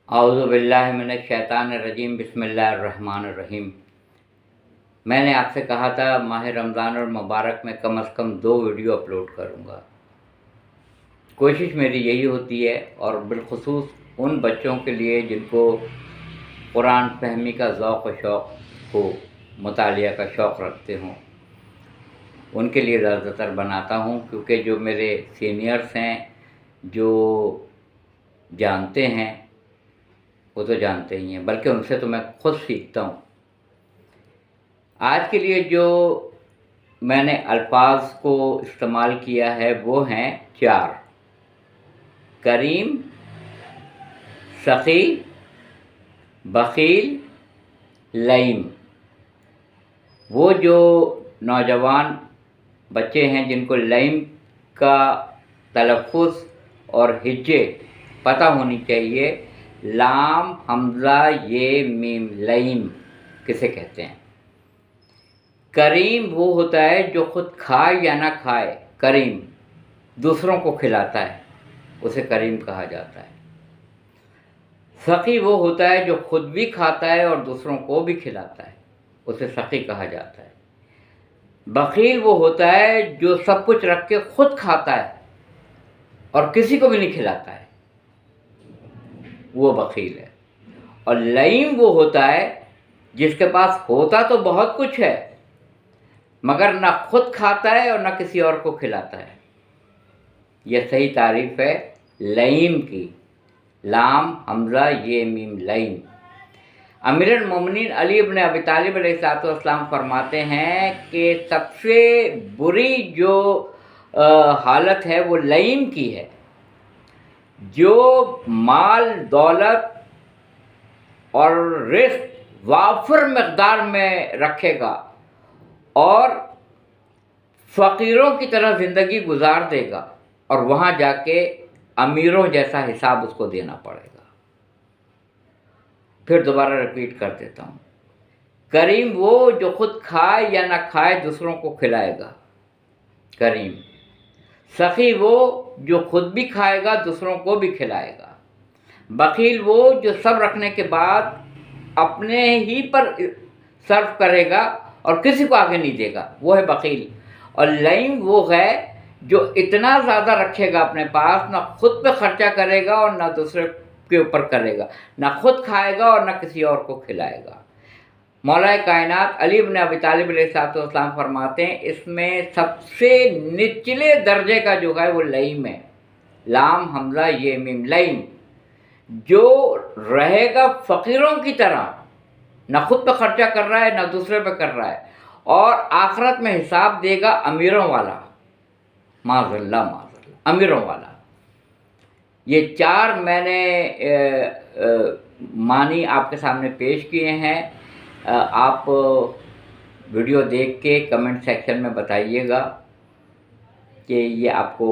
اعوذ باللہ من الشیطان الرجیم، بسم اللہ الرحمن الرحیم۔ میں نے آپ سے کہا تھا ماہ رمضان المبارک میں کم از کم 2 ویڈیو اپلوڈ کروں گا۔ کوشش میری یہی ہوتی ہے، اور بالخصوص ان بچوں کے لیے جن کو قرآن فہمی کا ذوق و شوق ہو، مطالعہ کا شوق رکھتے ہوں، ان کے لیے زیادہ تر بناتا ہوں، کیونکہ جو میرے سینئرز ہیں جو جانتے ہیں وہ تو جانتے ہی ہیں، بلکہ ان سے تو میں خود سیکھتا ہوں۔ آج کے لیے جو میں نے الفاظ کو استعمال کیا ہے وہ ہیں 4: کریم، سخی، بخیل، لئیم۔ وہ جو نوجوان بچے ہیں جن کو لئیم کا تلفظ اور ہجے پتہ ہونی چاہیے، لام، حمزہ، یہ، میم، لئیم کسے کہتے ہیں؟ کریم وہ ہوتا ہے جو خود کھائے یا نہ کھائے، کریم دوسروں کو کھلاتا ہے، اسے کریم کہا جاتا ہے۔ سخی وہ ہوتا ہے جو خود بھی کھاتا ہے اور دوسروں کو بھی کھلاتا ہے، اسے سخی کہا جاتا ہے۔ بخیل وہ ہوتا ہے جو سب کچھ رکھ کے خود کھاتا ہے اور کسی کو بھی نہیں کھلاتا ہے، وہ بخیل ہے۔ اور لئیم وہ ہوتا ہے جس کے پاس ہوتا تو بہت کچھ ہے مگر نہ خود کھاتا ہے اور نہ کسی اور کو کھلاتا ہے۔ یہ صحیح تعریف ہے لئیم کی، لام، حمزہ، یہ، میم، لئیم۔ امیر المومنین علی بن ابی طالب علیہ السلام فرماتے ہیں کہ سب سے بری جو حالت ہے وہ لئیم کی ہے۔ جو مال، دولت اور رزق وافر مقدار میں رکھے گا اور فقیروں کی طرح زندگی گزار دے گا، اور وہاں جا کے امیروں جیسا حساب اس کو دینا پڑے گا۔ پھر دوبارہ ریپیٹ کر دیتا ہوں، کریم وہ جو خود کھائے یا نہ کھائے دوسروں کو کھلائے گا، کریم۔ سخی وہ جو خود بھی کھائے گا دوسروں کو بھی کھلائے گا۔ بخیل وہ جو سب رکھنے کے بعد اپنے ہی پر صرف کرے گا اور کسی کو آگے نہیں دے گا، وہ ہے بخیل۔ اور لئیم وہ ہے جو اتنا زیادہ رکھے گا اپنے پاس، نہ خود پہ خرچہ کرے گا اور نہ دوسرے کے اوپر کرے گا، نہ خود کھائے گا اور نہ کسی اور کو کھلائے گا۔ مولا کائنات علی بن ابی طالب علیہ السلام فرماتے ہیں اس میں سب سے نچلے درجے کا جو ہے وہ لئیم ہے، لام، حمزہ، یہ، میم، لئیم۔ جو رہے گا فقیروں کی طرح، نہ خود پہ خرچہ کر رہا ہے نہ دوسرے پہ کر رہا ہے، اور آخرت میں حساب دے گا امیروں والا، معاذ اللہ، معاذ اللہ، امیروں والا۔ یہ 4 میں نے معنی آپ کے سامنے پیش کیے ہیں۔ آپ ویڈیو دیکھ کے کمنٹ سیکشن میں بتائیے گا کہ یہ آپ کو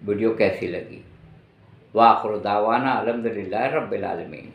ویڈیو کیسی لگی۔ وآخر دعوانا الحمدللہ رب العالمین۔